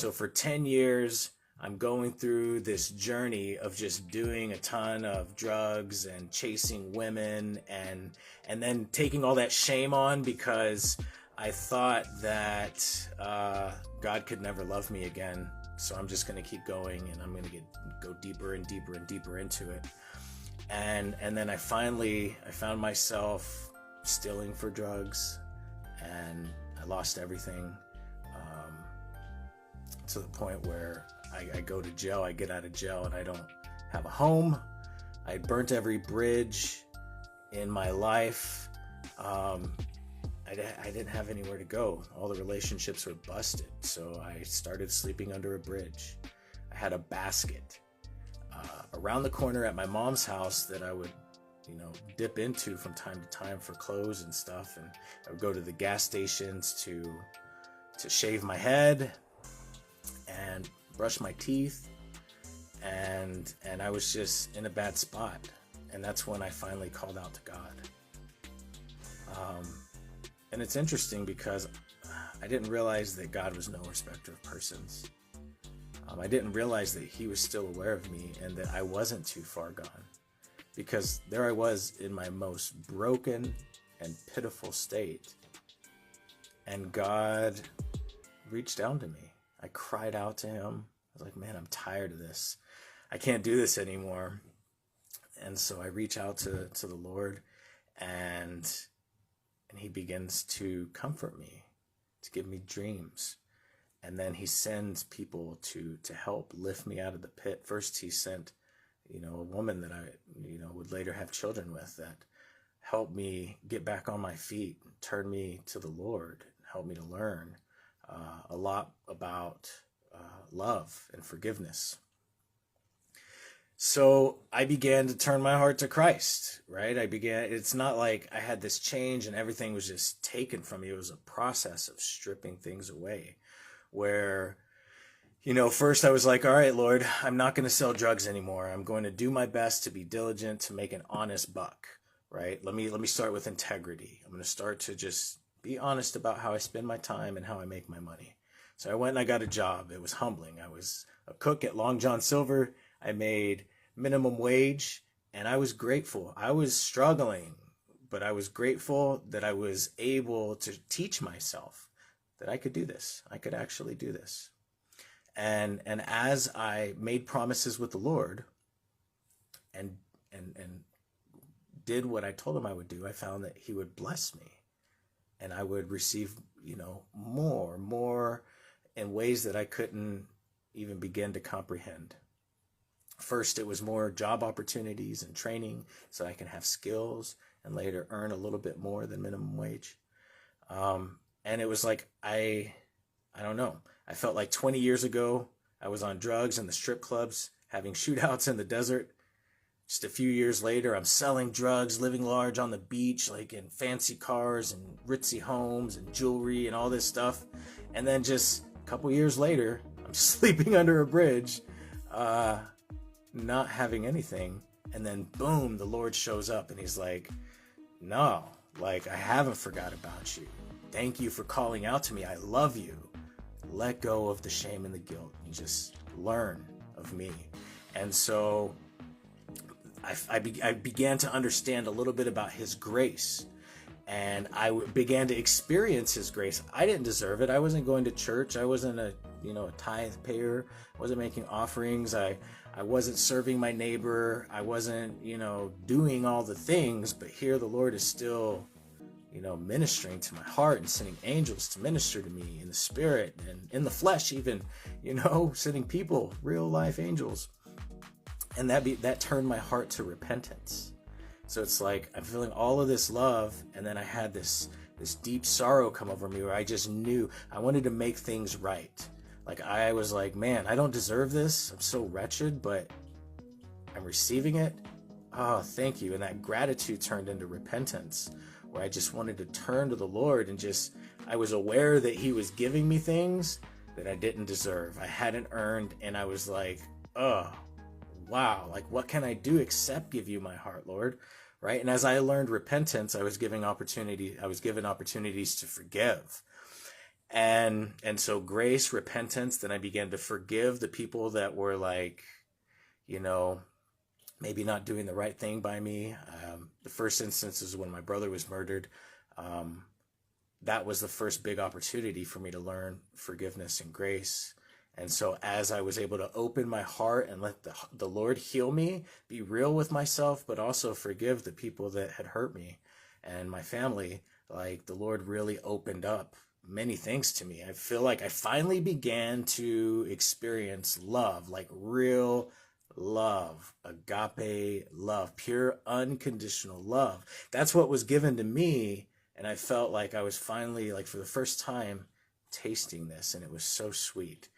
So for 10 years, I'm going through this journey of just doing a ton of drugs and chasing women and then taking all that shame on because I thought that God could never love me again. So I'm just going to keep going, and I'm going to go deeper and deeper and deeper into it. And then I found myself stealing for drugs, and I lost everything, to the point where I go to jail. I get out of jail and I don't have a home. I burnt every bridge in my life. I didn't have anywhere to go. All the relationships were busted. So I started sleeping under a bridge. I had a basket around the corner at my mom's house that I would, dip into from time to time for clothes and stuff. And I would go to the gas stations to shave my head and brush my teeth, and I was just in a bad spot. And that's when I finally called out to God. And it's interesting because I didn't realize that God was no respecter of persons. I didn't realize that he was still aware of me and that I wasn't too far gone, because there I was in my most broken and pitiful state, and God reached down to me. I cried out to him. I was like, man, I'm tired of this. I can't do this anymore. And so I reach out to the Lord, and he begins to comfort me, to give me dreams. And then he sends people to help lift me out of the pit. First, he sent, a woman that I, would later have children with, that helped me get back on my feet, turn me to the Lord, helped me to learn a lot about love and forgiveness. So I began to turn my heart to Christ, right? It's not like I had this change and everything was just taken from me. It was a process of stripping things away where, first I was like, all right, Lord, I'm not going to sell drugs anymore. I'm going to do my best to be diligent, to make an honest buck, right? Let me start with integrity. I'm going to start to just be honest about how I spend my time and how I make my money. So I went and I got a job. It was humbling. I was a cook at Long John Silver. I made minimum wage, and I was grateful. I was struggling, but I was grateful that I was able to teach myself that I could do this. I could actually do this. And as I made promises with the Lord and did what I told him I would do, I found that he would bless me, and I would receive, more in ways that I couldn't even begin to comprehend. First, it was more job opportunities and training so I can have skills and later earn a little bit more than minimum wage. And it was like, I don't know. I felt like 20 years ago, I was on drugs in the strip clubs, having shootouts in the desert. Just a few years later, I'm selling drugs, living large on the beach, like in fancy cars and ritzy homes and jewelry and all this stuff. And then just a couple years later, I'm sleeping under a bridge, not having anything. And then boom, the Lord shows up and he's like, no, like, I haven't forgot about you. Thank you for calling out to me. I love you. Let go of the shame and the guilt. You just learn of me. And so I began to understand a little bit about his grace, and I began to experience his grace. I didn't deserve it. I wasn't going to church. I wasn't a tithe payer. I wasn't making offerings. I wasn't serving my neighbor. I wasn't, doing all the things, but here the Lord is still, ministering to my heart and sending angels to minister to me in the spirit and in the flesh, even, sending people, real life angels. And that turned my heart to repentance. So it's like I'm feeling all of this love, and then I had this deep sorrow come over me where I just knew I wanted to make things right. Like I was like, man, I don't deserve this. I'm so wretched, but I'm receiving it. Oh, thank you. And that gratitude turned into repentance, where I just wanted to turn to the Lord and I was aware that he was giving me things that I didn't deserve. I hadn't earned, and I was like, oh, wow, like what can I do except give you my heart, Lord? Right? And as I learned repentance, I was given opportunities to forgive. And so grace, repentance, then I began to forgive the people that were like, you know, maybe not doing the right thing by me. The first instance is when my brother was murdered. Um, that was the first big opportunity for me to learn forgiveness and grace. And so as I was able to open my heart and let the Lord heal me, be real with myself, but also forgive the people that had hurt me and my family, like the Lord really opened up many things to me. I feel like I finally began to experience love, like real love, agape love, pure unconditional love. That's what was given to me. And I felt like I was finally, like for the first time, tasting this, and it was so sweet.